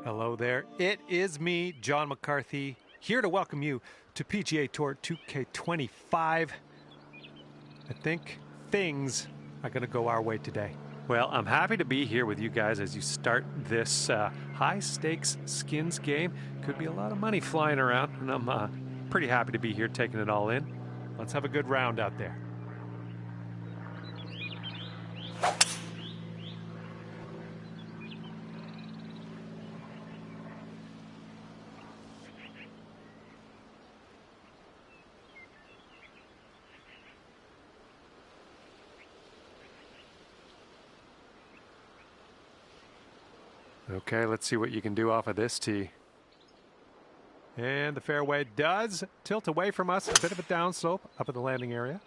Hello there. It is me, John McCarthy, here to welcome you to PGA Tour 2K25. I think things are going to go our way today. Well, I'm happy to be here with you guys as you start this high-stakes skins game. Could be a lot of money flying around, and I'm pretty happy to be here taking it all in. Let's have a good round out there. Okay, let's see what you can do off of this tee. And the fairway does tilt away from us. A bit of a downslope up at the landing area.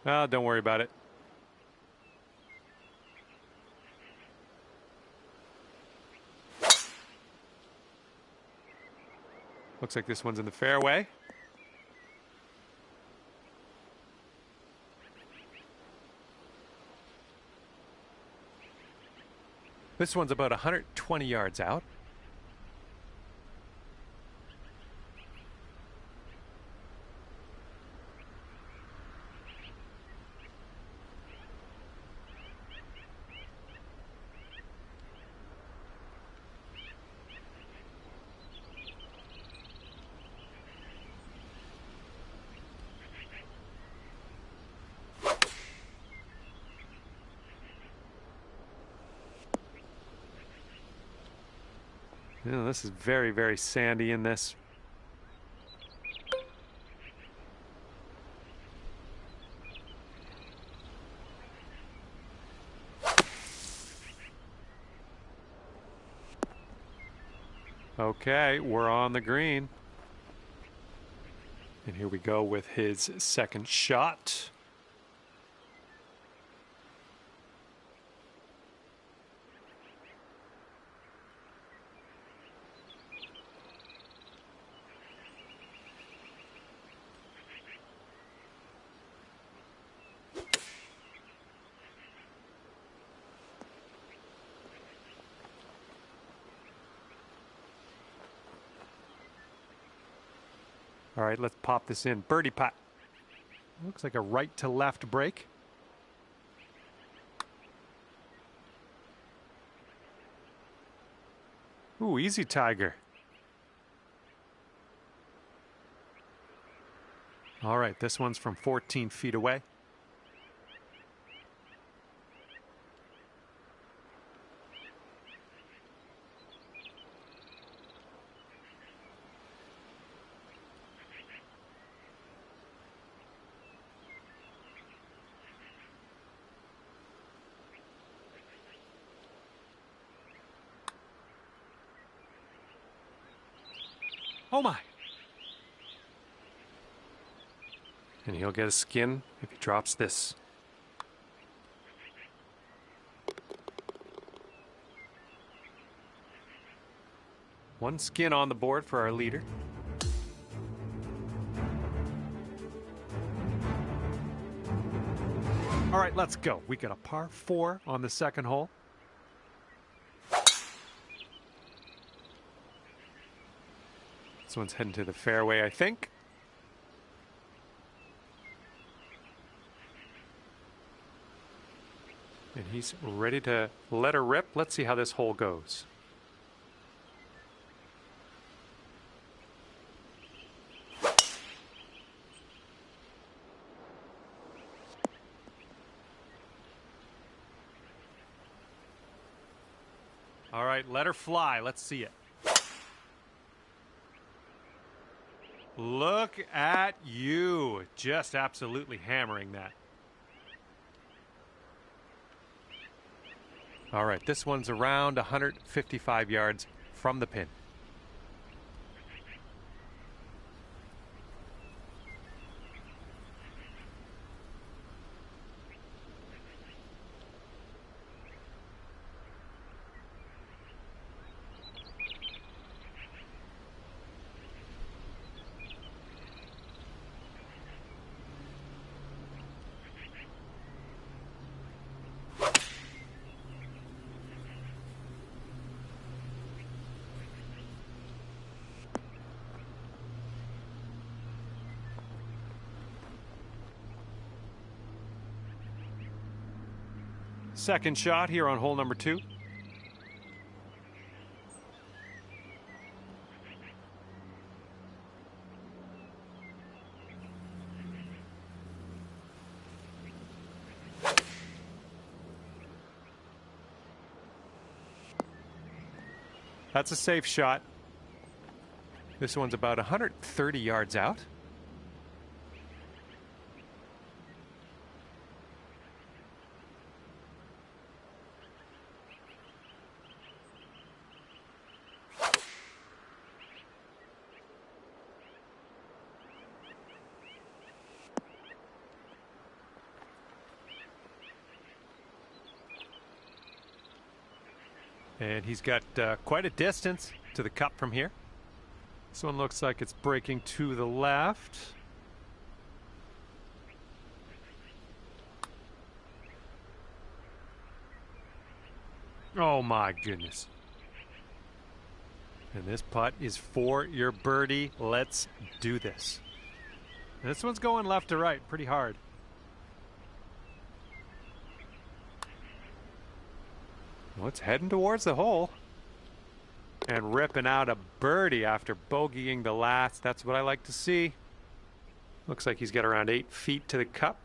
Oh, don't worry about it. Looks like this one's in the fairway. This one's about 120 yards out. You know, this is very, very sandy in this. Okay, we're on the green. And here we go with his second shot. All right, let's pop this in. Birdie putt. Looks like a right to left break. Ooh, easy Tiger. All right, this one's from 14 feet away. Oh my. And he'll get a skin if he drops this. One skin on the board for our leader. All right, let's go. We got a par 4 on the second hole. This one's heading to the fairway, I think. And he's ready to let her rip. Let's see how this hole goes. All right, let her fly. Let's see it. Look at you, just absolutely hammering that. All right, this one's around 155 yards from the pin. Second shot here on hole number 2. That's a safe shot. This one's about 130 yards out. And he's got quite a distance to the cup from here. This one looks like it's breaking to the left. Oh my goodness. And this putt is for your birdie. Let's do this. And this one's going left to right pretty hard. Well, it's heading towards the hole. And ripping out a birdie after bogeying the last. That's what I like to see. Looks like he's got around 8 feet to the cup.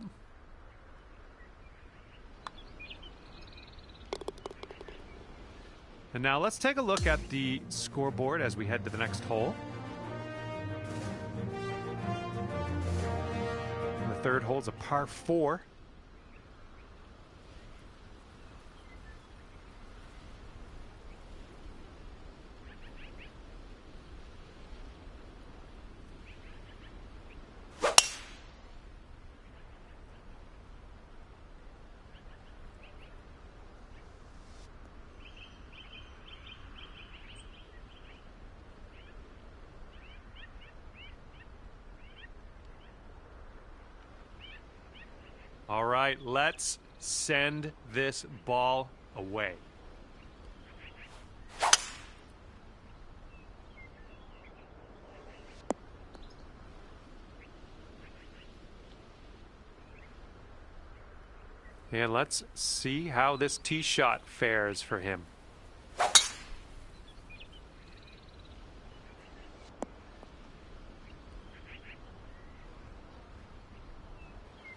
And now let's take a look at the scoreboard as we head to the next hole. And the third hole's a par 4. All right, let's send this ball away. And let's see how this tee shot fares for him.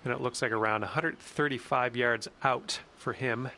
And it looks like around 135 yards out for him.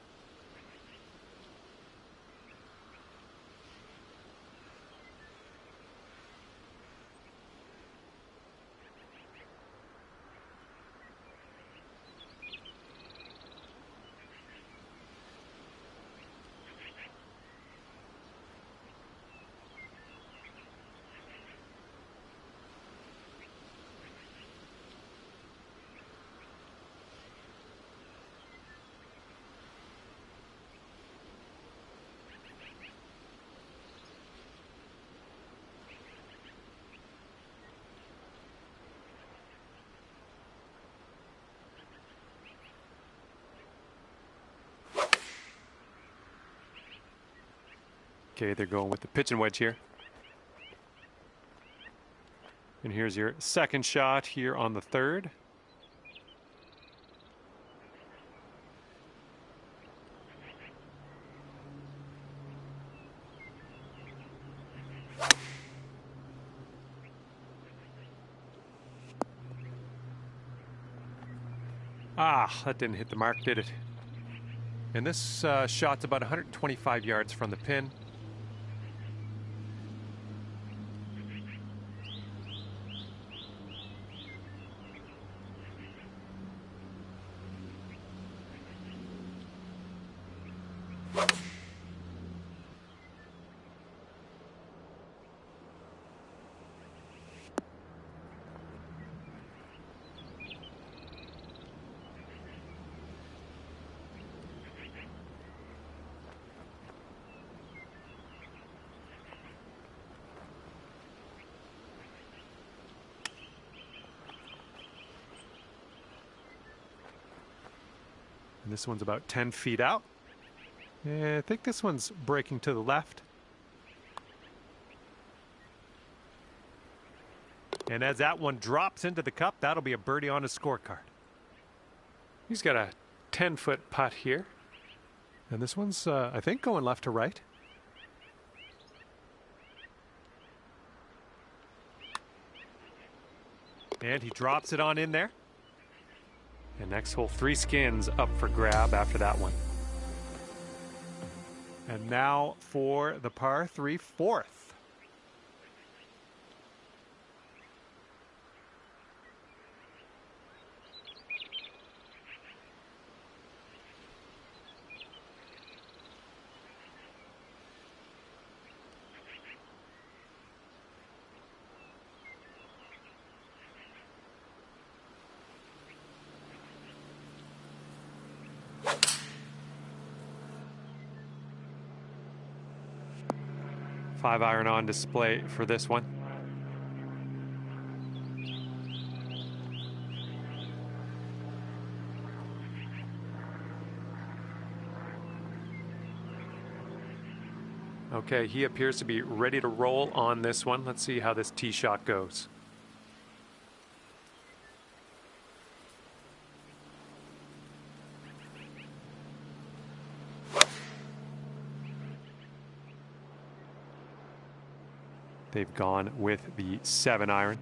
Okay, they're going with the pitching wedge here. And here's your second shot here on the third. Ah, that didn't hit the mark, did it? And this shot's about 125 yards from the pin. And this one's about 10 feet out. And I think this one's breaking to the left. And as that one drops into the cup, that'll be a birdie on his scorecard. He's got a 10-foot putt here. And this one's, I think, going left to right. And he drops it on in there. And next hole, 3 skins up for grab after that one. And now for the par 3 fourth. Five iron on display for this one. Okay, he appears to be ready to roll on this one. Let's see how this tee shot goes. They've gone with the 7 iron.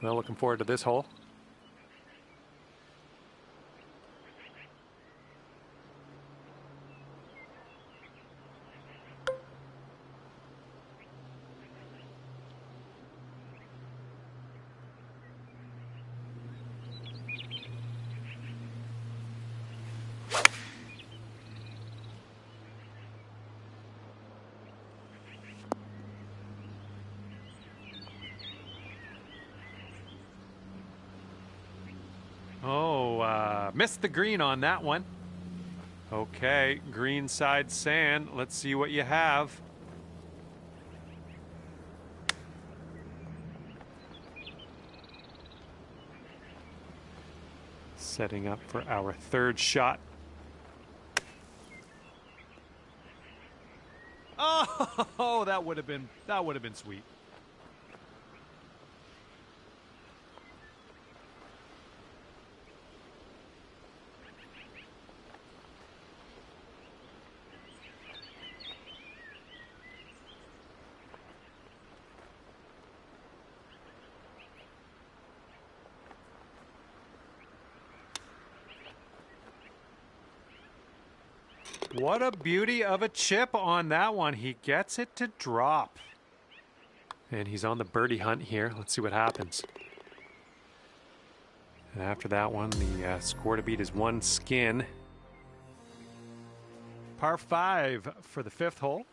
Well, looking forward to this hole. Missed the green on that one. Okay, green side sand. Let's see what you have. Setting up for our 3rd shot. Oh, that would have been sweet. What a beauty of a chip on that one. He gets it to drop. And he's on the birdie hunt here. Let's see what happens. And after that one, the score to beat is 1 skin. Par 5 for the 5th hole.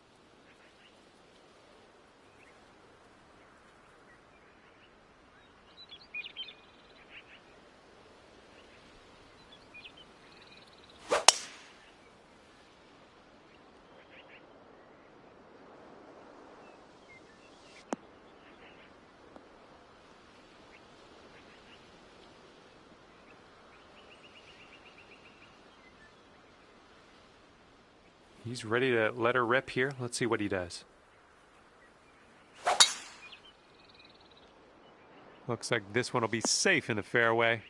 He's ready to let her rip here. Let's see what he does. Looks like this one will be safe in the fairway.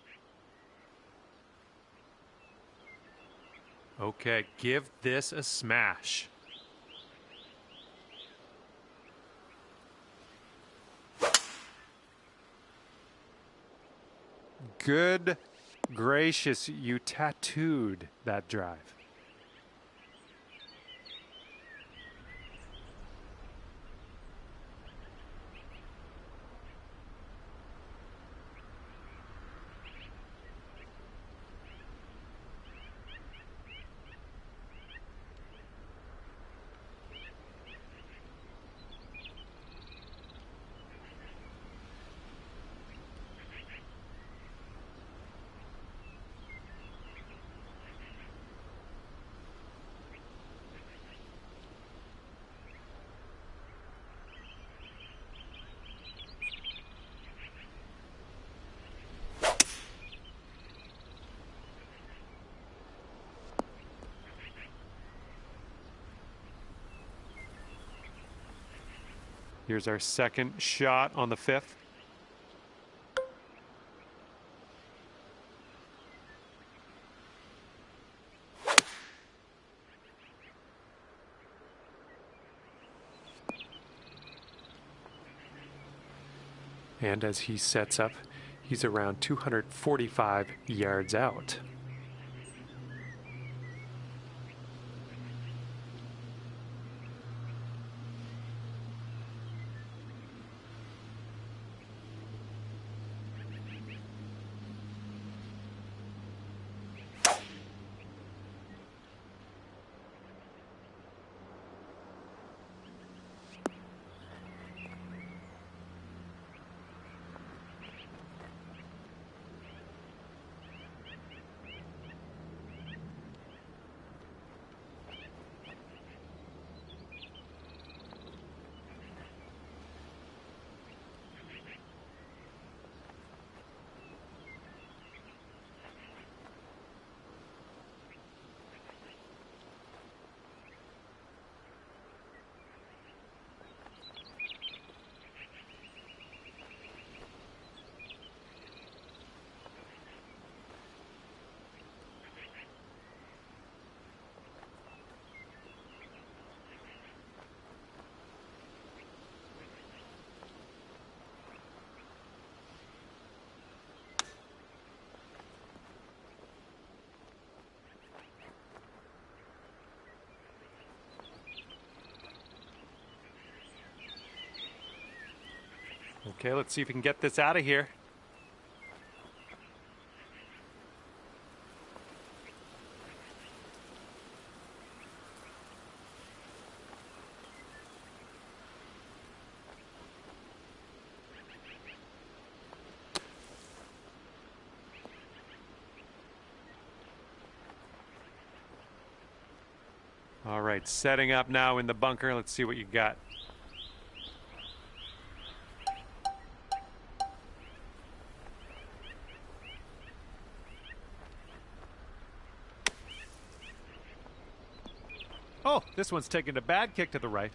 Okay, give this a smash. Good gracious, you tattooed that drive. Here's our second shot on the 5th. And as he sets up, he's around 245 yards out. Okay, let's see if we can get this out of here. All right, setting up now in the bunker. Let's see what you got. Oh, this one's taking a bad kick to the right.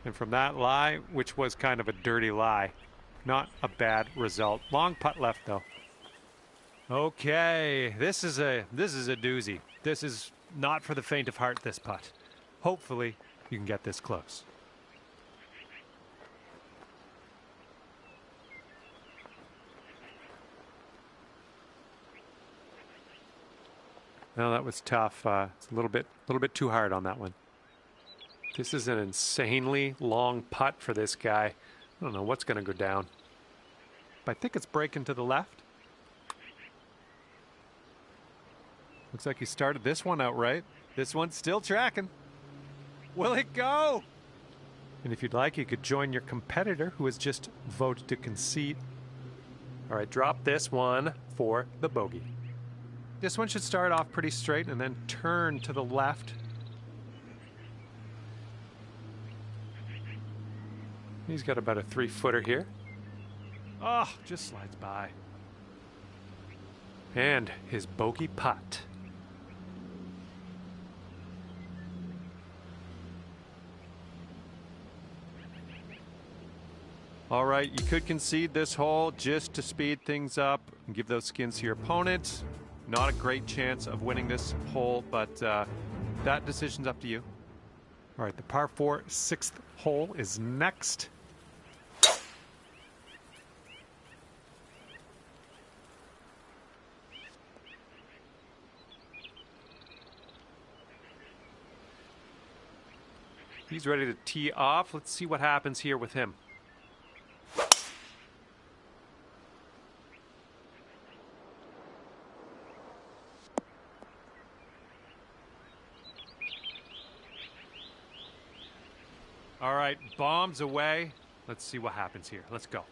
And from that lie, which was kind of a dirty lie, not a bad result. Long putt left though. Okay, this is a doozy. This is not for the faint of heart, this putt. Hopefully you can get this close. Well, that was tough. It's a little bit too hard on that one. This is an insanely long putt for this guy. I don't know what's going to go down. But I think it's breaking to the left. Looks like he started this one out right. This one's still tracking. Will it go? And if you'd like, you could join your competitor who has just voted to concede. All right, drop this one for the bogey. This one should start off pretty straight and then turn to the left. He's got about a 3-footer here. Oh, just slides by. And his bogey putt. All right, you could concede this hole just to speed things up and give those skins to your opponent. Not a great chance of winning this hole, but that decision's up to you. All right, the par 4 6th hole is next. He's ready to tee off. Let's see what happens here with him. All right, bombs away. Let's see what happens here. Let's go.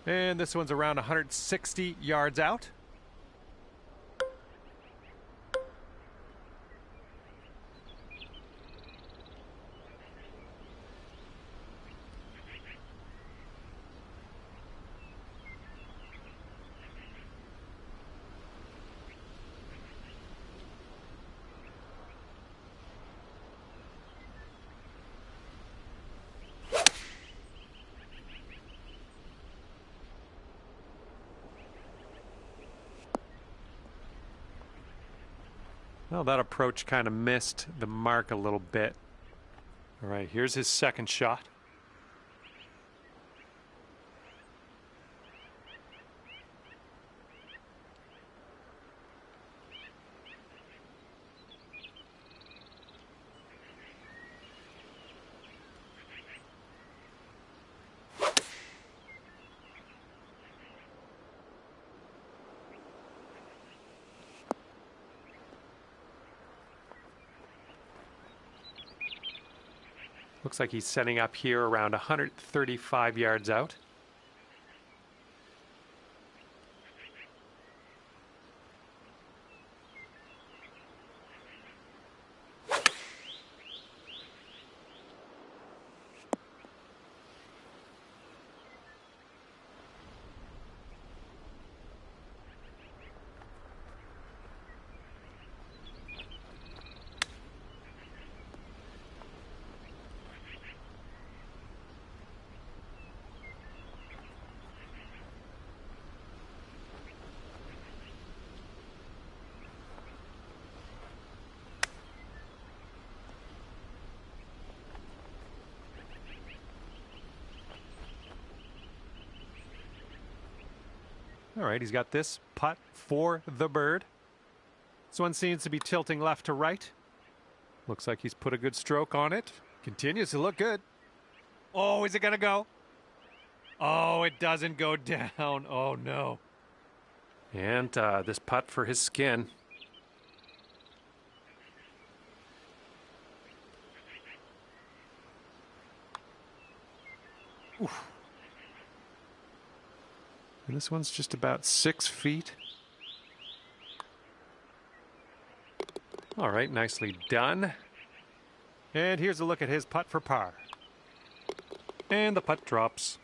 And this one's around 160 yards out. Well, that approach kind of missed the mark a little bit. All right, here's his second shot. Looks like he's setting up here around 135 yards out. All right, he's got this putt for the bird. This one seems to be tilting left to right. Looks like he's put a good stroke on it. Continues to look good. Oh, is it going to go? Oh, it doesn't go down. Oh, no. And this putt for his skin. Oof. And this one's just about 6 feet. All right, nicely done. And here's a look at his putt for par. And the putt drops.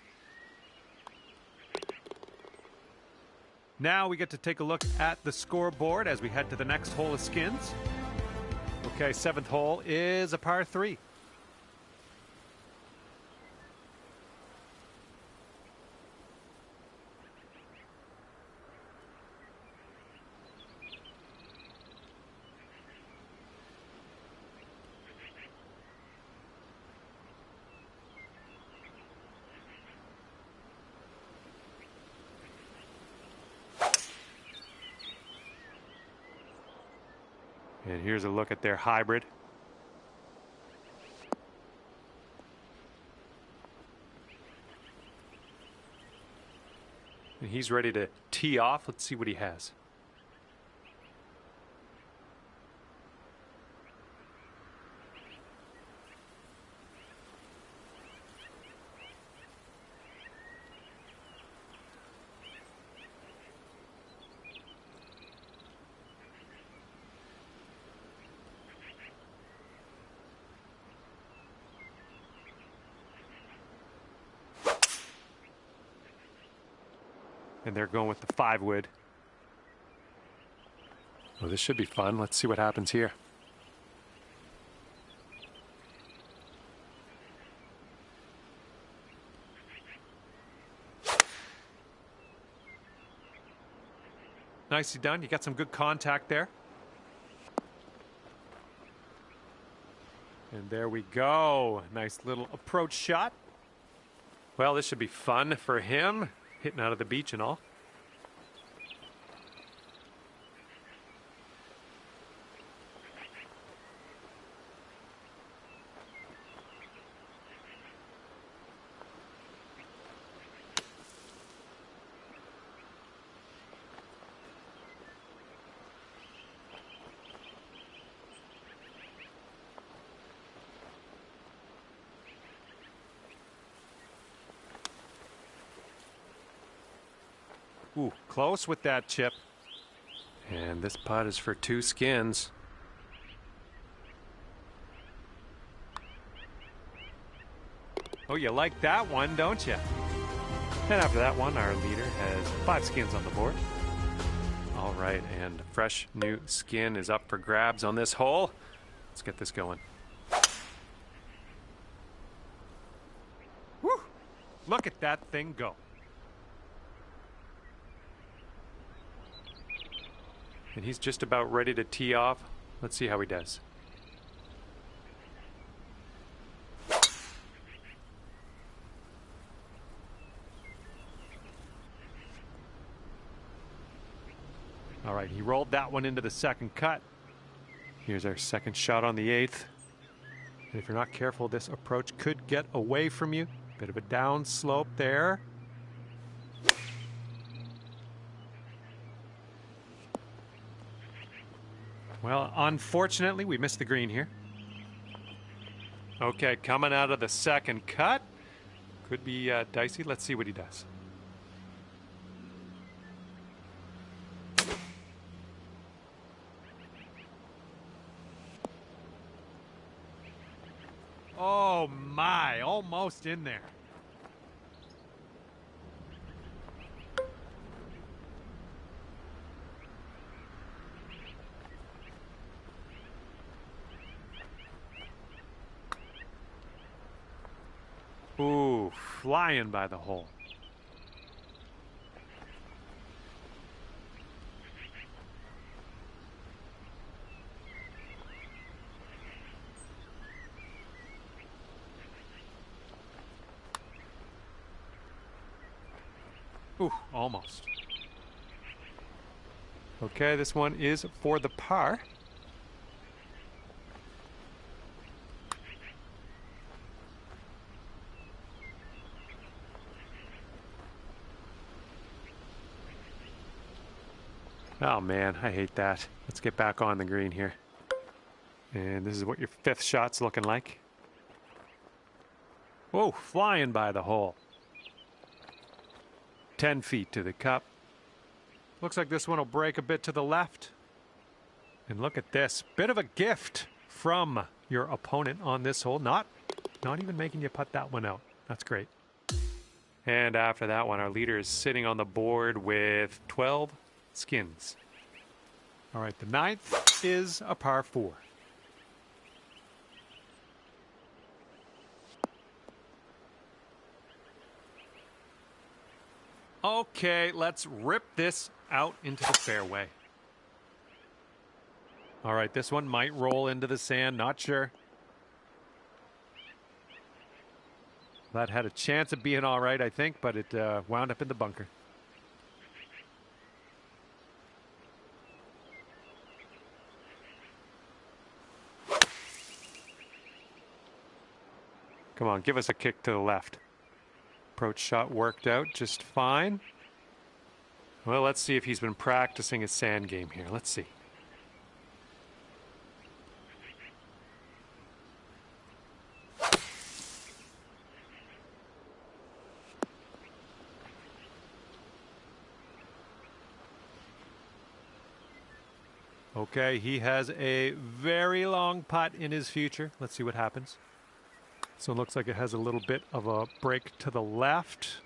Now we get to take a look at the scoreboard as we head to the next hole of skins. Okay, 7th hole is a par 3. And here's a look at their hybrid. And he's ready to tee off. Let's see what he has. and they're going with the 5 wood. Well, this should be fun. Let's see what happens here. Nicely done. You got some good contact there. And there we go. Nice little approach shot. Well, this should be fun for him, hitting out of the beach and all. Ooh, close with that chip. And this putt is for 2 skins. Oh, you like that one, don't you? And after that one, our leader has 5 skins on the board. All right, and fresh new skin is up for grabs on this hole. Let's get this going. Woo! Look at that thing go. And he's just about ready to tee off. Let's see how he does. All right, he rolled that one into the second cut. Here's our second shot on the 8th. And if you're not careful, this approach could get away from you. Bit of a down slope there. Well, unfortunately, we missed the green here. Okay, coming out of the second cut. Could be dicey. Let's see what he does. Oh my, almost in there. Ooh, flying by the hole. Ooh, almost. Okay, this one is for the par. Oh man, I hate that. Let's get back on the green here. And this is what your 5th shot's looking like. Whoa, flying by the hole. 10 feet to the cup. Looks like this one will break a bit to the left. And look at this. Bit of a gift from your opponent on this hole. Not even making you putt that one out. That's great. And after that one, our leader is sitting on the board with 12 skins. All right, the 9th is a par 4. Okay, let's rip this out into the fairway. All right, this one might roll into the sand, not sure. That had a chance of being all right, I think, but it wound up in the bunker. Come on, give us a kick to the left. Approach shot worked out just fine. Well, let's see if he's been practicing his sand game here. Let's see. Okay, he has a very long putt in his future. Let's see what happens. So it looks like it has a little bit of a break to the left.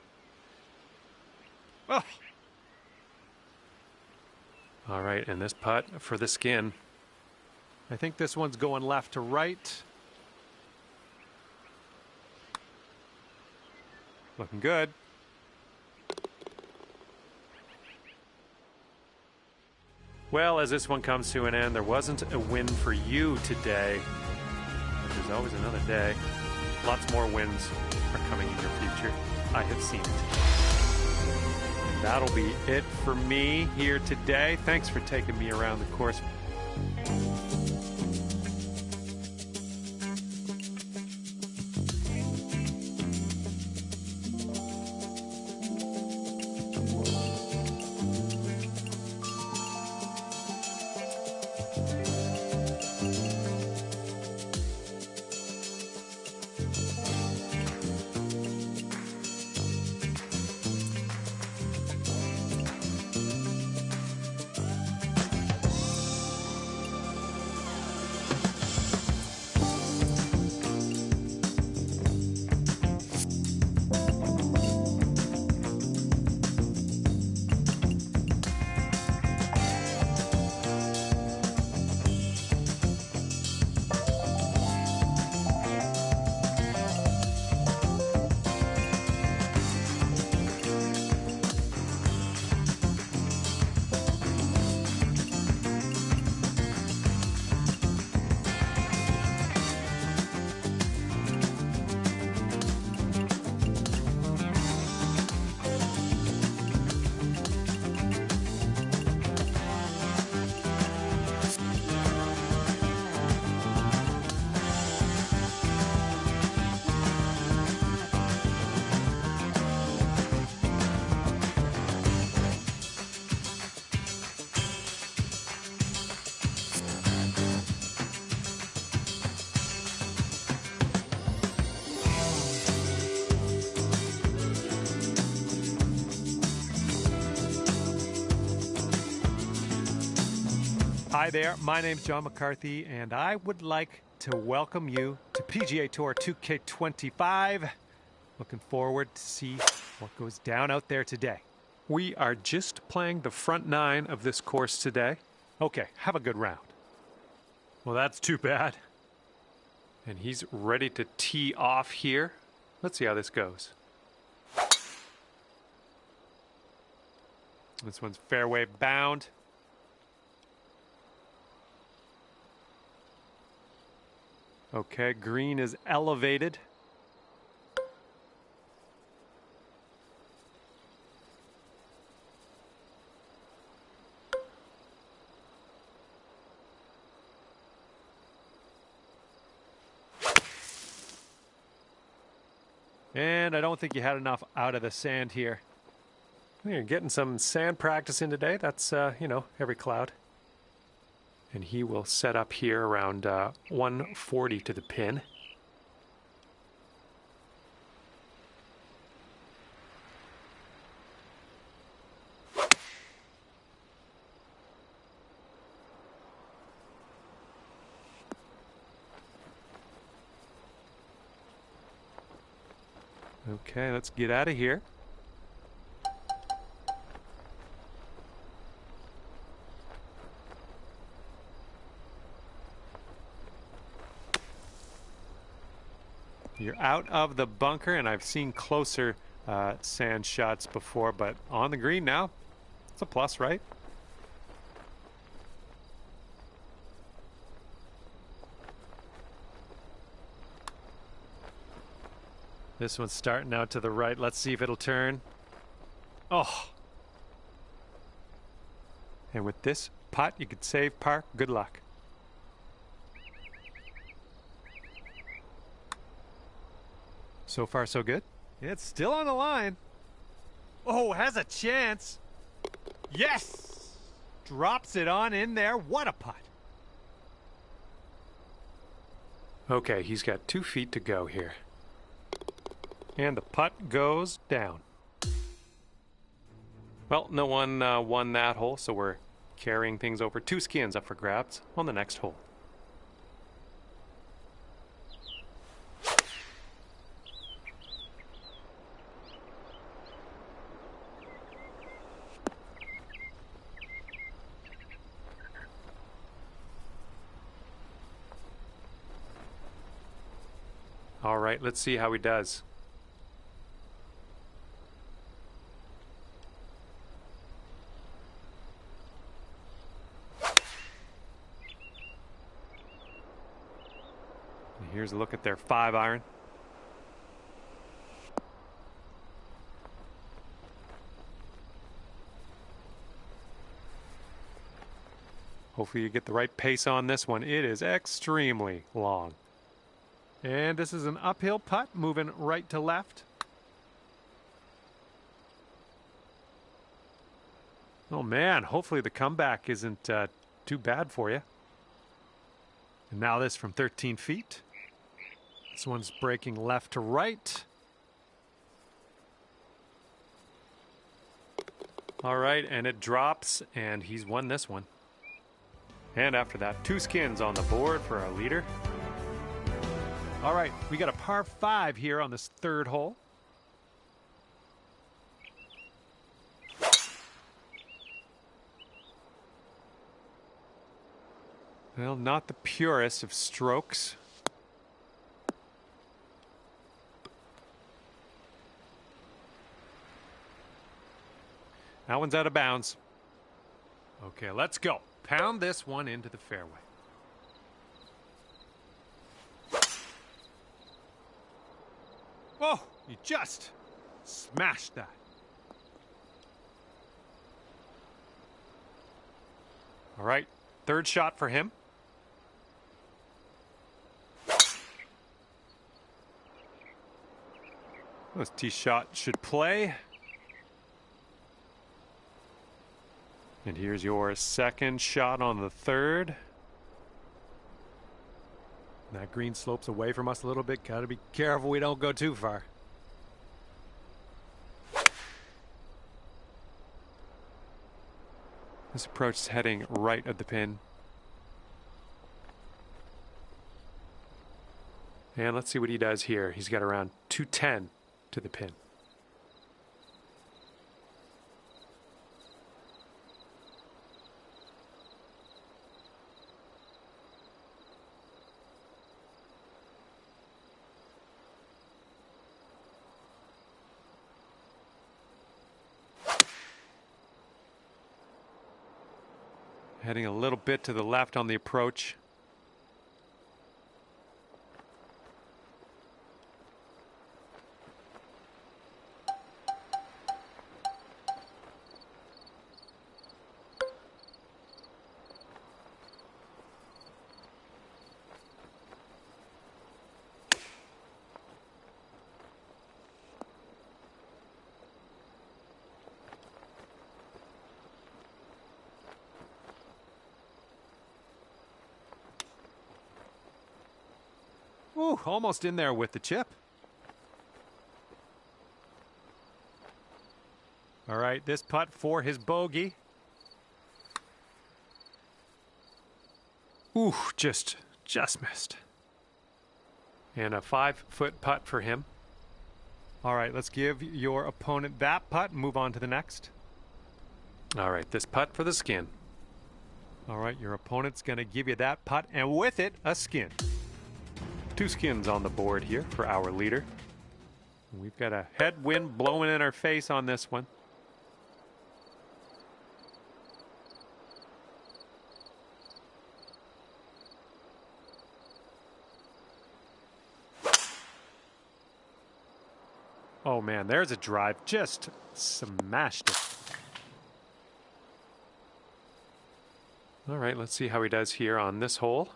Oh, All right, and this putt for the skin. I think this one's going left to right. Looking good. Well, as this one comes to an end, there wasn't a win for you today. But there's always another day. Lots more wins are coming in your future. I have seen it. And that'll be it for me here today. Thanks for taking me around the course. Hi there, my name's John McCarthy, and I would like to welcome you to PGA Tour 2K25. Looking forward to see what goes down out there today. We are just playing the front nine of this course today. Okay, have a good round. Well, that's too bad. And he's ready to tee off here. Let's see how this goes. This one's fairway bound. Okay, green is elevated. And I don't think you had enough out of the sand here. You're getting some sand practice in today. That's, every cloud. And he will set up here around 140 to the pin. Okay, let's get out of here. You're out of the bunker, and I've seen closer sand shots before, but on the green now, it's a plus, right? This one's starting out to the right. Let's see if it'll turn. Oh! And with this putt, you could save par. Good luck. So far, so good. It's still on the line. Oh, has a chance. Yes! Drops it on in there. What a putt. Okay, he's got 2 feet to go here. And the putt goes down. Well, no one won that hole, so we're carrying things over. 2 skins up for grabs on the next hole. All right, let's see how he does. And here's a look at their 5-iron. Hopefully you get the right pace on this one. It is extremely long. And this is an uphill putt, moving right to left. Oh man, hopefully the comeback isn't too bad for you. And now this from 13 feet. This one's breaking left to right. All right, and it drops, and he's won this one. And after that, 2 skins on the board for our leader. All right, we got a par 5 here on this 3rd hole. Well, not the purest of strokes. That one's out of bounds. Okay, let's go. Pound this one into the fairway. Oh, you just smashed that. All right, 3rd shot for him. This tee shot should play. And here's your 2nd shot on the 3rd. That green slopes away from us a little bit. Gotta be careful we don't go too far. This approach is heading right at the pin. And let's see what he does here. He's got around 210 to the pin. Heading a little bit to the left on the approach. Ooh, almost in there with the chip. All right, this putt for his bogey. Ooh, just missed. And a 5-foot putt for him. All right, let's give your opponent that putt and move on to the next. All right, this putt for the skin. All right, your opponent's going to give you that putt, and with it, a skin. 2 skins on the board here for our leader. We've got a headwind blowing in our face on this one. Oh man, there's a drive. Just smashed it. All right, let's see how he does here on this hole.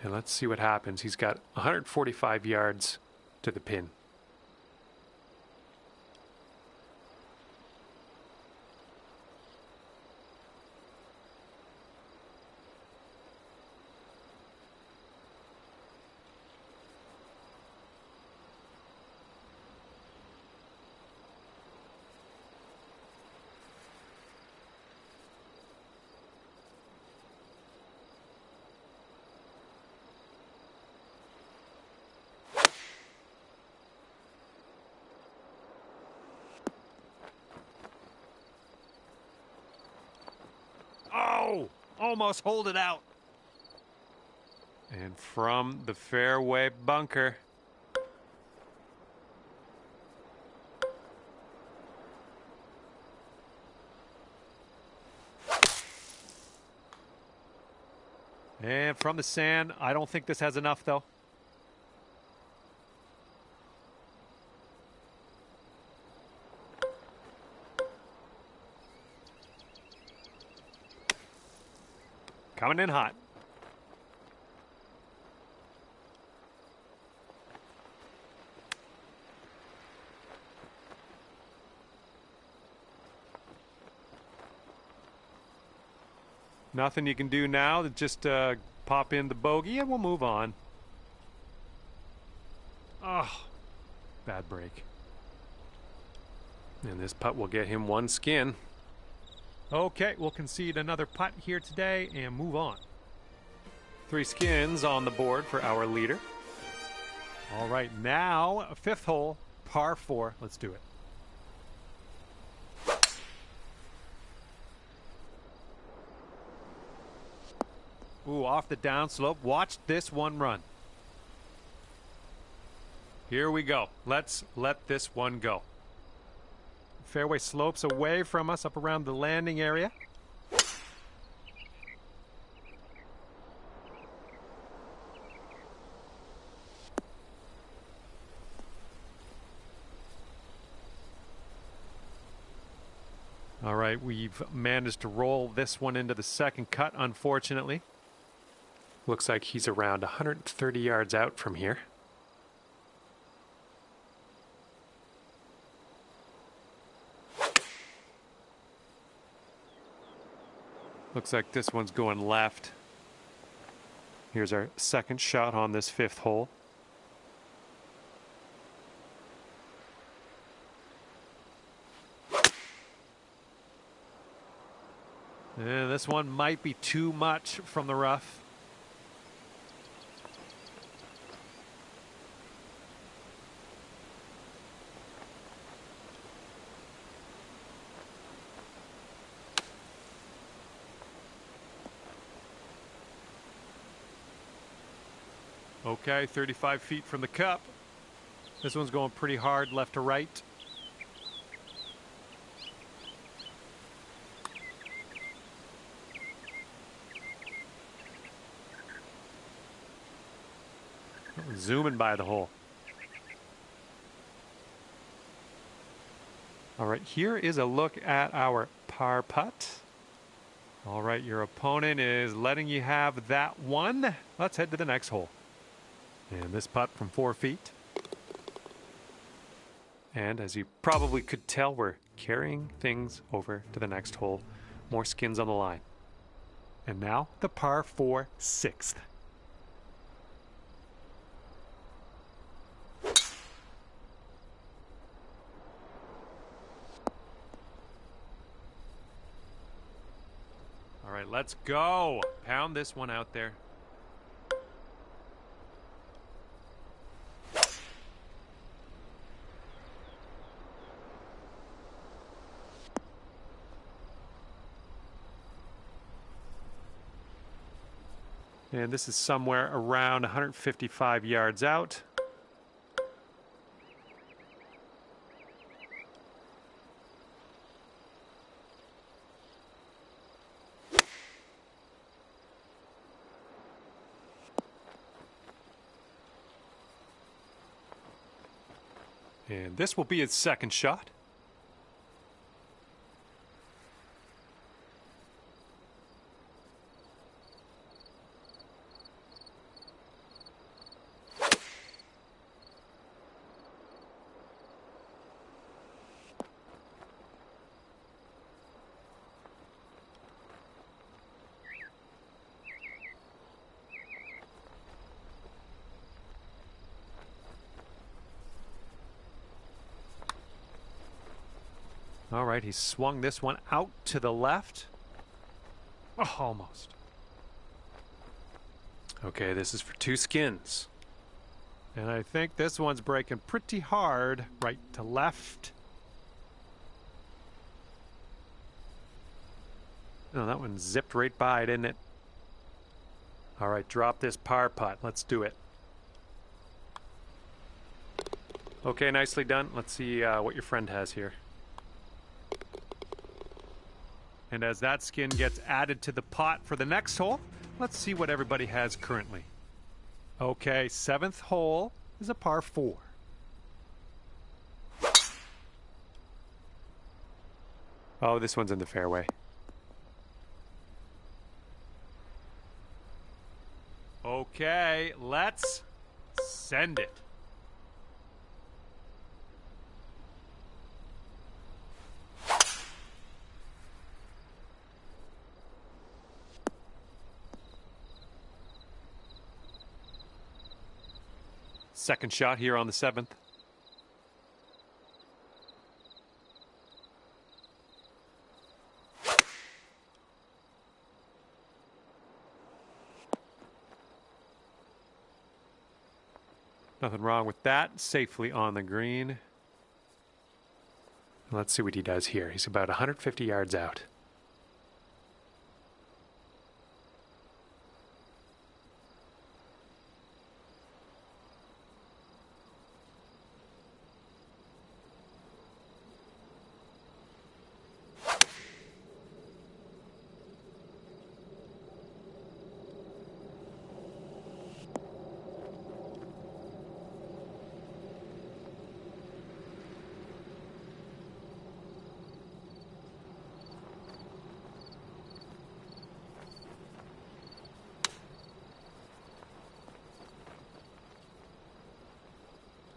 And let's see what happens. He's got 145 yards to the pin. almost hold it out. And from the fairway bunker. And from the sand, I don't think this has enough though. Coming in hot. Nothing you can do now to just pop in the bogey and we'll move on. Oh, bad break. And this putt will get him one skin. Okay, we'll concede another putt here today and move on. 3 skins on the board for our leader. All right, now a 5th hole, par 4. Let's do it. Ooh, off the downslope. Watch this one run. Here we go. Let's let this one go. Fairway slopes away from us up around the landing area. All right, we've managed to roll this one into the second cut, unfortunately. Looks like he's around 130 yards out from here. Looks like this one's going left. Here's our second shot on this 5th hole. And this one might be too much from the rough. Okay, 35 feet from the cup. This one's going pretty hard left to right. Zooming by the hole. All right, here is a look at our par putt. All right, your opponent is letting you have that one. Let's head to the next hole. And this putt from 4 feet. And as you probably could tell, we're carrying things over to the next hole. More skins on the line. And now the par 4 6th. All right, let's go. Pound this one out there. And this is somewhere around 155 yards out. And this will be his second shot. All right, he swung this one out to the left. Oh, almost. Okay, this is for 2 skins. And I think this one's breaking pretty hard right to left. Oh, that one zipped right by, didn't it? All right, drop this par putt. Let's do it. Okay, nicely done. Let's see what your friend has here. And as that skin gets added to the pot for the next hole, let's see what everybody has currently. Okay, 7th hole is a par 4. Oh, this one's in the fairway. Okay, let's send it. Second shot here on the 7th. Nothing wrong with that. Safely on the green. Let's see what he does here. He's about 150 yards out.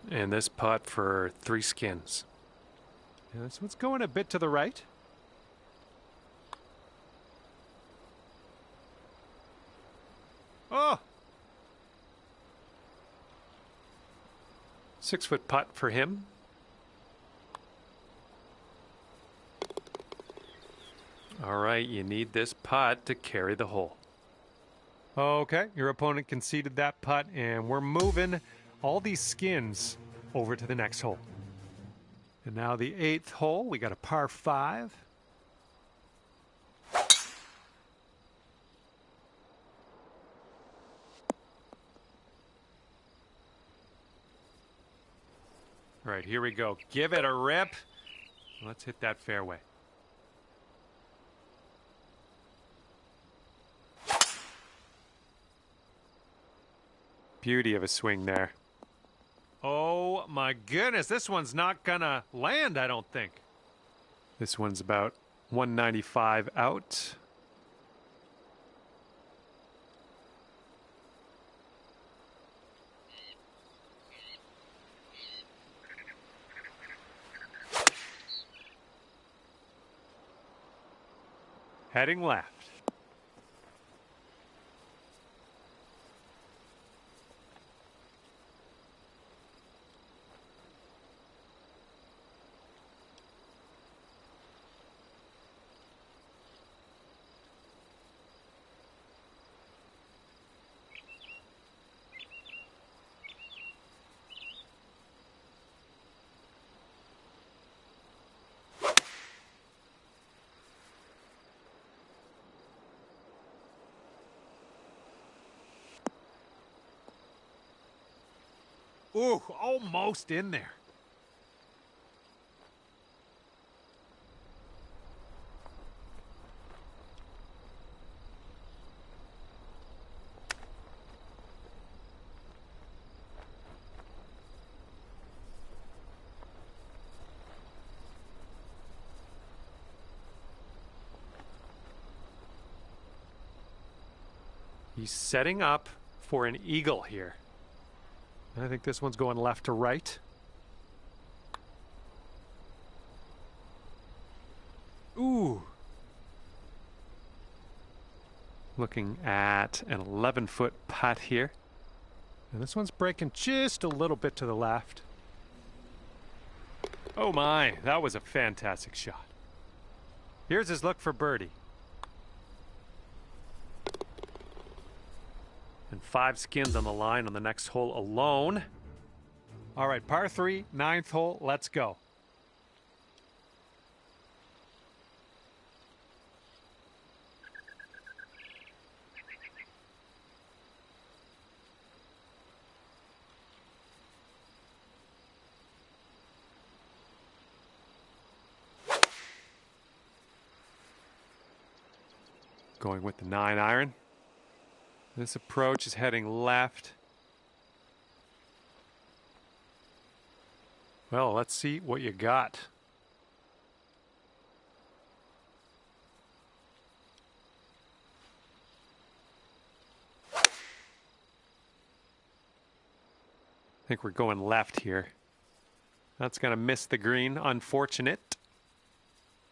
And this putt for 3 skins. Yeah, this one's going a bit to the right. Oh! 6-foot putt for him. All right, you need this putt to carry the hole. Okay, your opponent conceded that putt, and we're moving all these skins over to the next hole. And now the 8th hole, we got a par 5. All right, here we go. Give it a rip. Let's hit that fairway. Beauty of a swing there. Oh my goodness, this one's not gonna land, I don't think. This one's about 195 out. Heading left. Ooh, almost in there. He's setting up for an eagle here. I think this one's going left to right. Ooh. Looking at an 11-foot putt here. And this one's breaking just a little bit to the left. Oh my, that was a fantastic shot. Here's his look for birdie. And 5 skins on the line on the next hole alone. All right, par 3, 9th hole, let's go. Going with the 9-iron. This approach is heading left. Well, let's see what you got. I think we're going left here. That's going to miss the green. Unfortunate.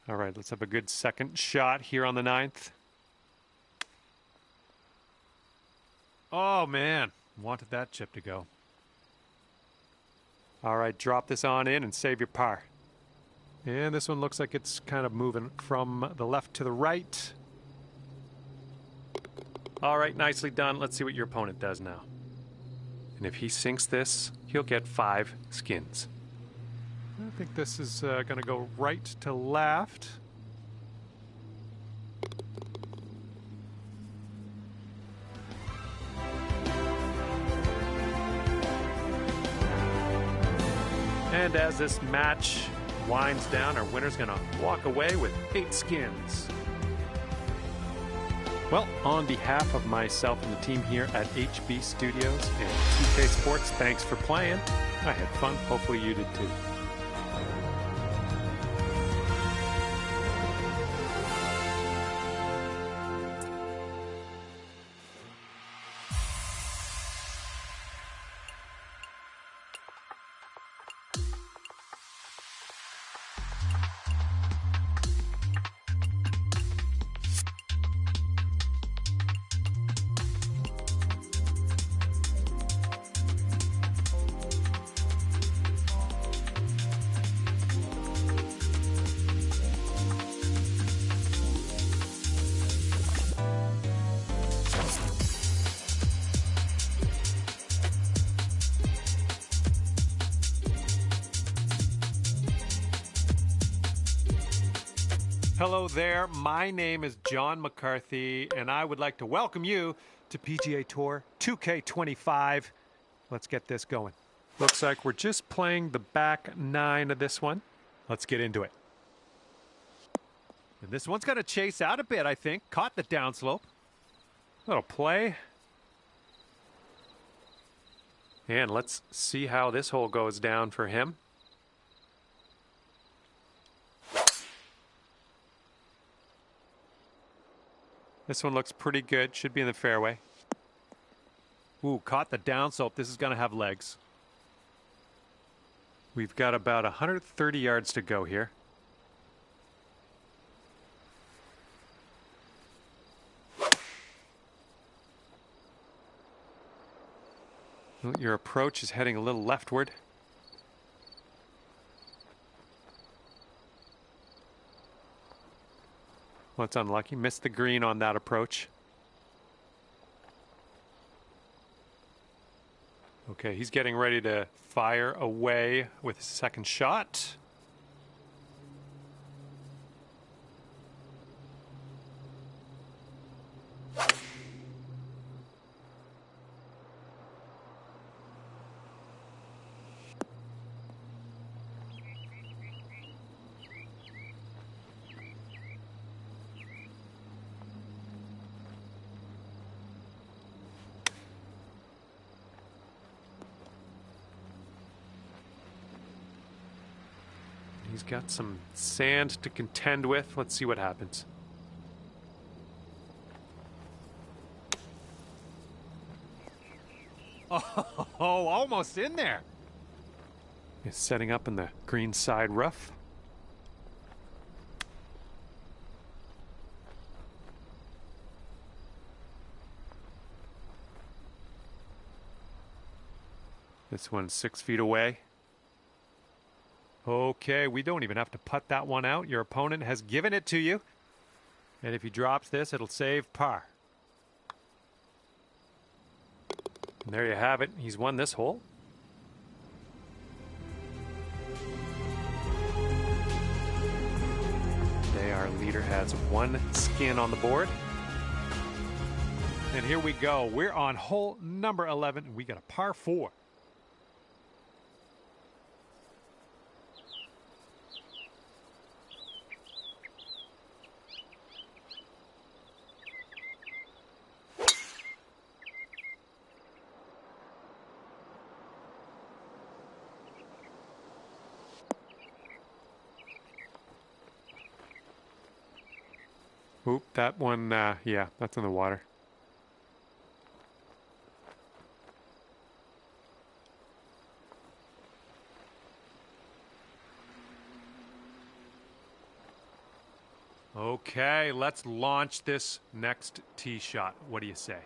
All right, let's have a good second shot here on the 9th. Oh, man. Wanted that chip to go. All right, drop this on in and save your par. And this one looks like it's kind of moving from the left to the right. All right, nicely done. Let's see what your opponent does now. And if he sinks this, he'll get 5 skins. I think this is going to go right to left. And as this match winds down, our winner's going to walk away with 8 skins. Well, on behalf of myself and the team here at HB Studios and 2K Sports, thanks for playing. I had fun. Hopefully you did too. Hello there, my name is John McCarthy, and I would like to welcome you to PGA Tour 2K25. Let's get this going. Looks like we're just playing the back 9 of this one. Let's get into it. And this one's going to chase out a bit, I think. Caught the downslope. Little play. And let's see how this hole goes down for him. This one looks pretty good. Should be in the fairway. Ooh, caught the downslope. This is going to have legs. We've got about 130 yards to go here. Your approach is heading a little leftward. Well, it's unlucky. Missed the green on that approach. Okay, he's getting ready to fire away with his second shot. He's got some sand to contend with. Let's see what happens. Oh, almost in there. He's setting up in the green side rough. This one's 6 feet away. Okay, we don't even have to putt that one out. Your opponent has given it to you. And if he drops this, it'll save par. And there you have it. He's won this hole. Today our leader has 1 skin on the board. And here we go. We're on hole number 11. We got a par 4. Oop, that one, yeah, that's in the water. Okay, let's launch this next tee shot. What do you say?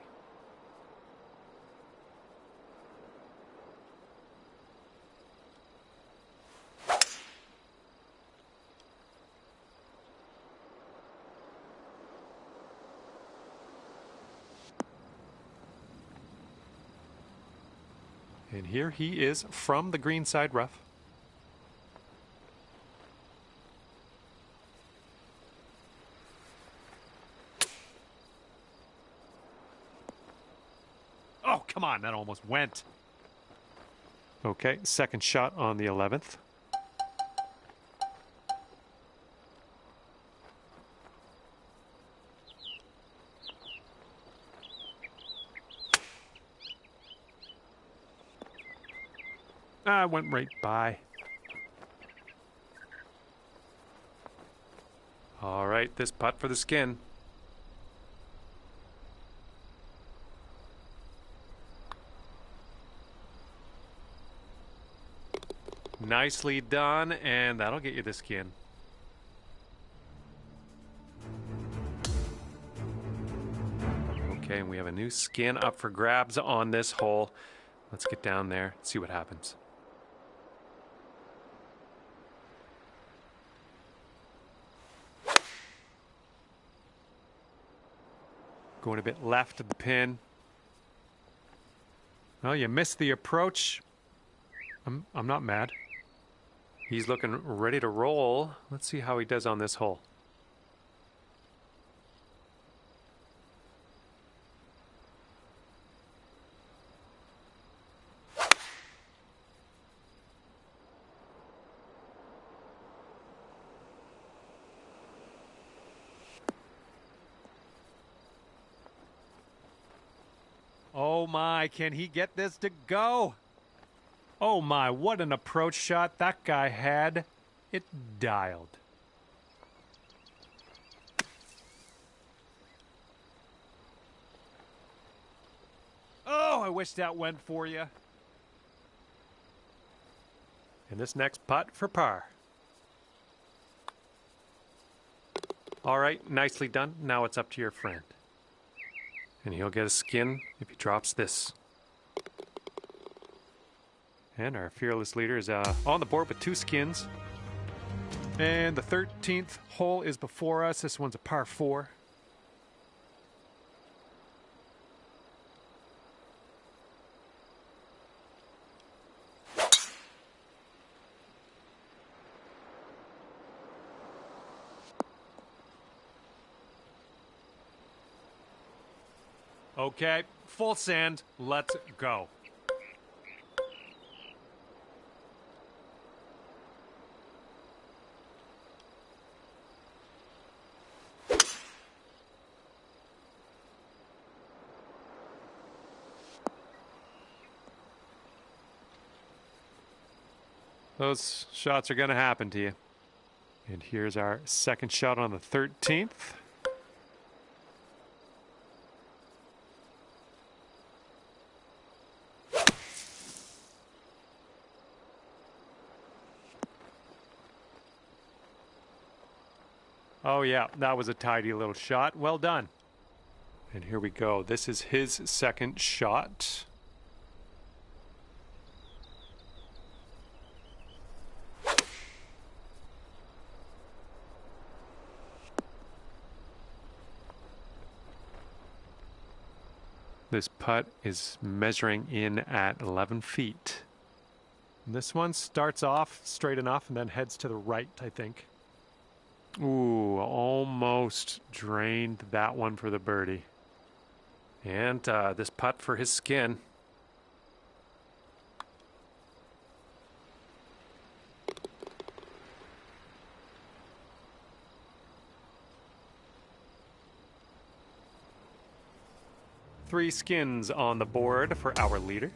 And here he is from the green side rough. Oh, come on, that almost went. Okay, second shot on the 11th. I went right by. All right, this putt for the skin. Nicely done, and that'll get you the skin. Okay, and we have a new skin up for grabs on this hole. Let's get down there, see what happens. Going a bit left of the pin. Well, you missed the approach. I'm not mad. He's looking ready to roll. Let's see how he does on this hole. Oh my, can he get this to go? Oh my, what an approach shot that guy had. It dialed. Oh, I wish that went for you. And this next putt for par. All right, nicely done. Now it's up to your friend. And he'll get a skin if he drops this. And our fearless leader is on the board with 2 skins. And the 13th hole is before us. This one's a par 4. Okay, full sand. Let's go. Those shots are going to happen to you. And here's our second shot on the 13th. Oh yeah, that was a tidy little shot. Well done. And here we go. This is his second shot. This putt is measuring in at 11 feet. This one starts off straight enough and then heads to the right, I think. Ooh, almost drained that one for the birdie. And this putt for his skin. Three skins on the board for our leader.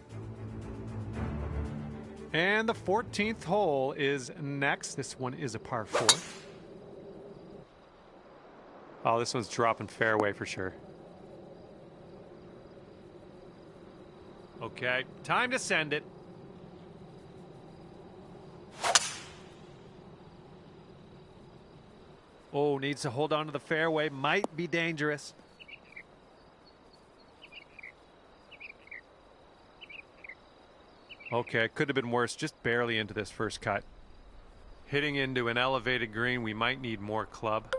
And the 14th hole is next. This one is a par 4. Oh, this one's dropping fairway for sure. Okay, time to send it. Oh, needs to hold on to the fairway. Might be dangerous. Okay, could have been worse. Just barely into this first cut. Hitting into an elevated green, we might need more club.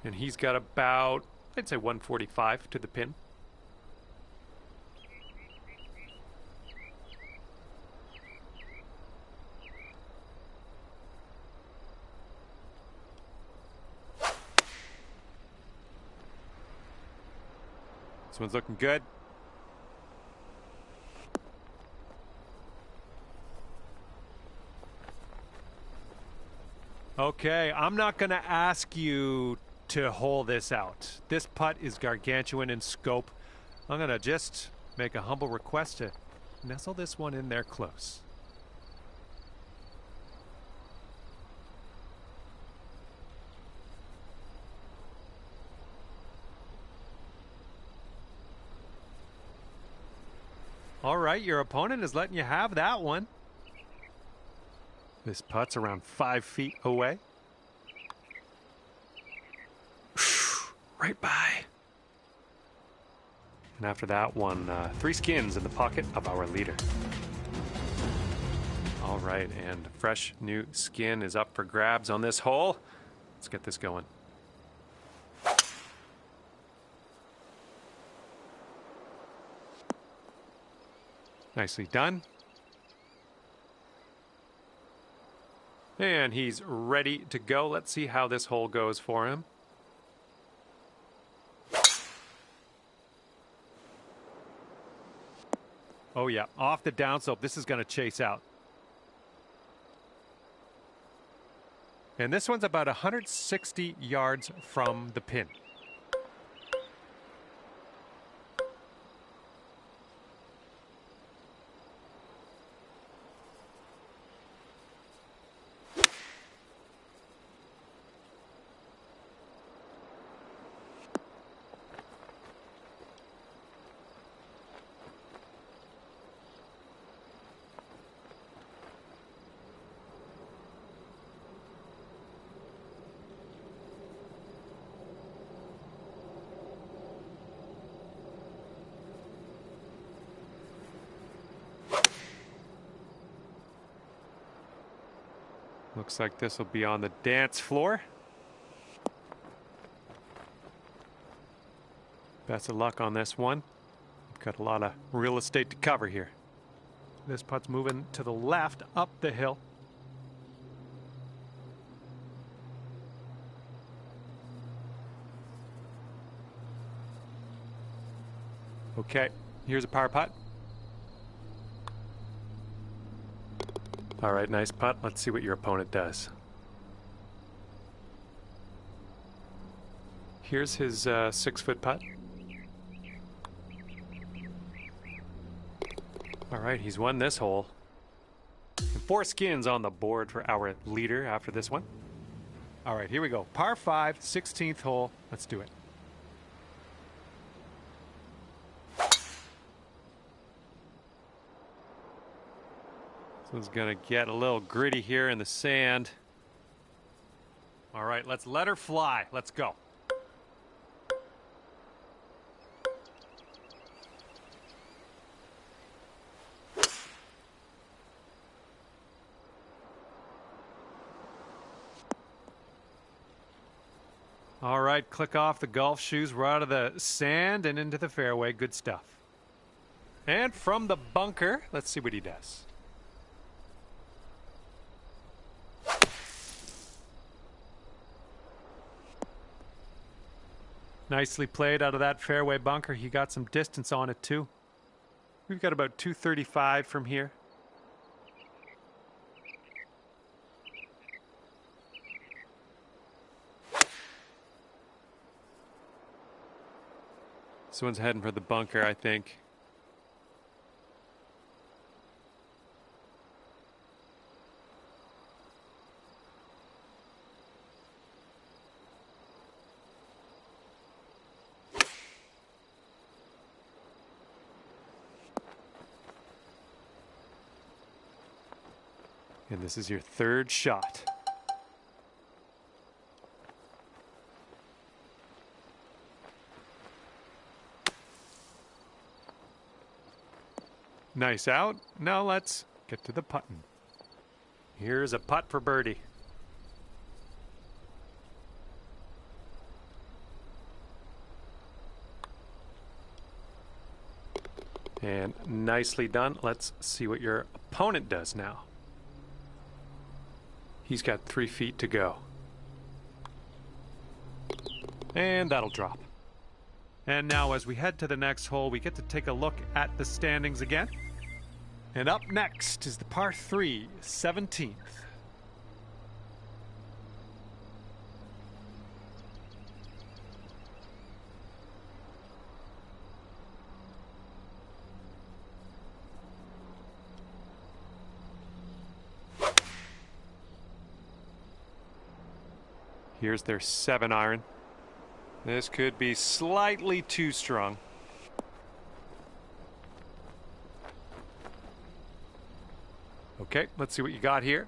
And he's got about, I'd say 145 to the pin. This one's looking good. Okay, I'm not going to ask you to hole this out. This putt is gargantuan in scope. I'm going to just make a humble request to nestle this one in there close. All right, your opponent is letting you have that one. This putt's around 5 feet away. Right by. And after that one, 3 skins in the pocket of our leader. All right, and fresh new skin is up for grabs on this hole. Let's get this going. Nicely done. And he's ready to go. Let's see how this hole goes for him. Oh yeah, off the downslope. This is going to chase out. And this one's about 160 yards from the pin. Looks like this will be on the dance floor. Best of luck on this one. We've got a lot of real estate to cover here. This putt's moving to the left up the hill. Okay, here's a par putt. All right, nice putt. Let's see what your opponent does. Here's his 6-foot putt. All right, he's won this hole. And 4 skins on the board for our leader after this one. All right, here we go. Par 5, 16th hole. Let's do it. This one's gonna get a little gritty here in the sand. All right, let's let her fly. Let's go. All right, click off the golf shoes. We're out of the sand and into the fairway. Good stuff. And from the bunker, let's see what he does. Nicely played out of that fairway bunker. He got some distance on it too. We've got about 235 from here. This one's heading for the bunker, I think. And this is your third shot. Nice out. Now let's get to the putting. Here's a putt for birdie. And nicely done. Let's see what your opponent does now. He's got 3 feet to go. And that'll drop. And now as we head to the next hole, we get to take a look at the standings again. And up next is the par 3, 17th. Here's their 7-iron. This could be slightly too strong. Okay, let's see what you got here.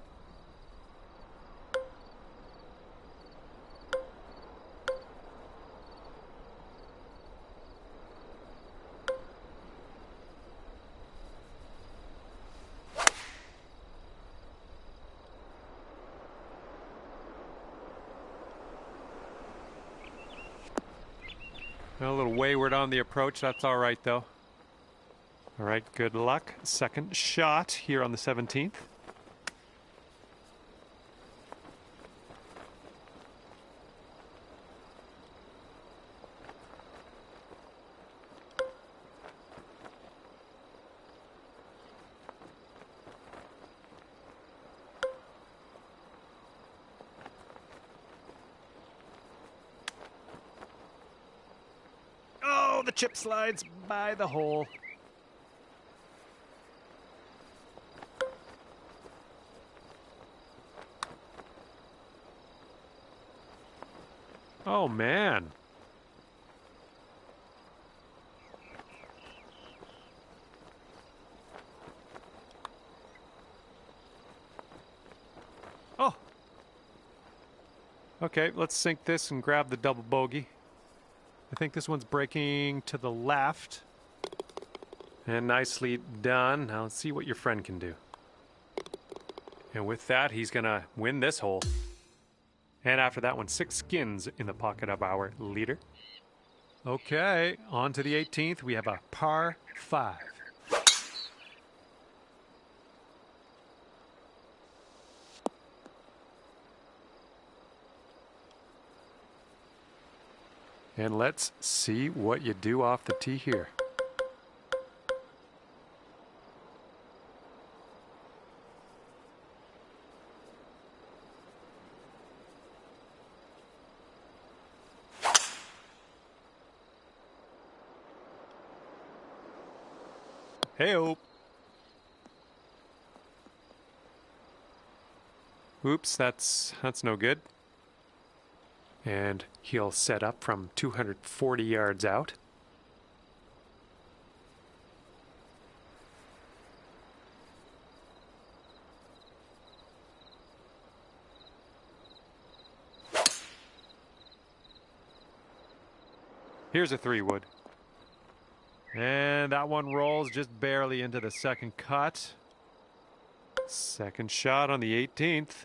A little wayward on the approach. That's all right, though. All right, good luck. Second shot here on the 17th. Oh, the chip slides by the hole. Oh, man. Oh. Okay, let's sink this and grab the double bogey. I think this one's breaking to the left. And nicely done. Now let's see what your friend can do. And with that, he's going to win this hole. And after that one, 6 skins in the pocket of our leader. Okay, on to the 18th. We have a par 5. And let's see what you do off the tee here. Hey-o. Oops, that's no good. And he'll set up from 240 yards out. Here's a 3-wood. And that one rolls just barely into the second cut. Second shot on the 18th.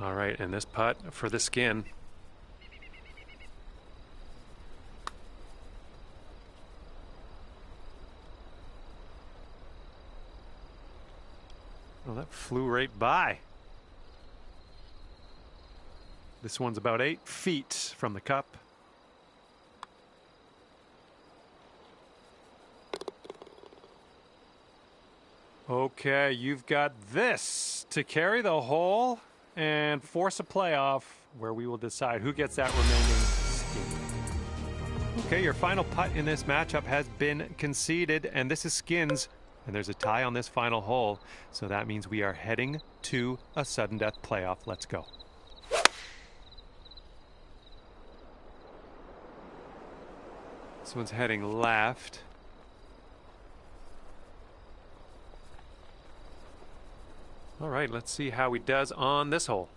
All right, and this putt for the skin. Well, that flew right by. This one's about 8 feet from the cup. Okay, you've got this to carry the hole and force a playoff where we will decide who gets that remaining skin. Okay, your final putt in this matchup has been conceded, and this is skins, and there's a tie on this final hole, so that means we are heading to a sudden death playoff. Let's go. This one's heading left. All right, let's see how he does on this hole.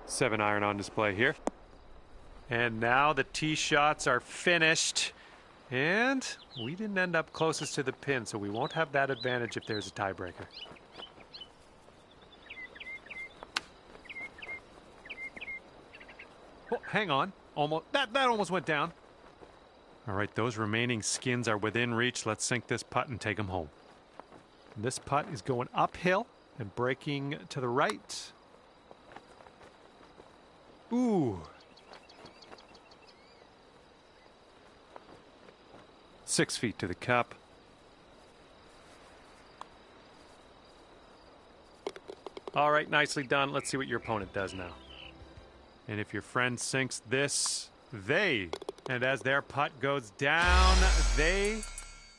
Seven iron on display here. And now the tee shots are finished. And we didn't end up closest to the pin, so we won't have that advantage if there's a tiebreaker. Oh, hang on. Almost that almost went down. All right, those remaining skins are within reach. Let's sink this putt and take them home. This putt is going uphill and breaking to the right. Ooh. 6 feet to the cup. All right, nicely done. Let's see what your opponent does now. And if your friend sinks this, and as their putt goes down, they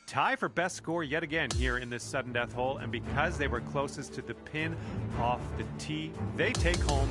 tie for best score yet again here in this sudden death hole. And because they were closest to the pin off the tee, they take home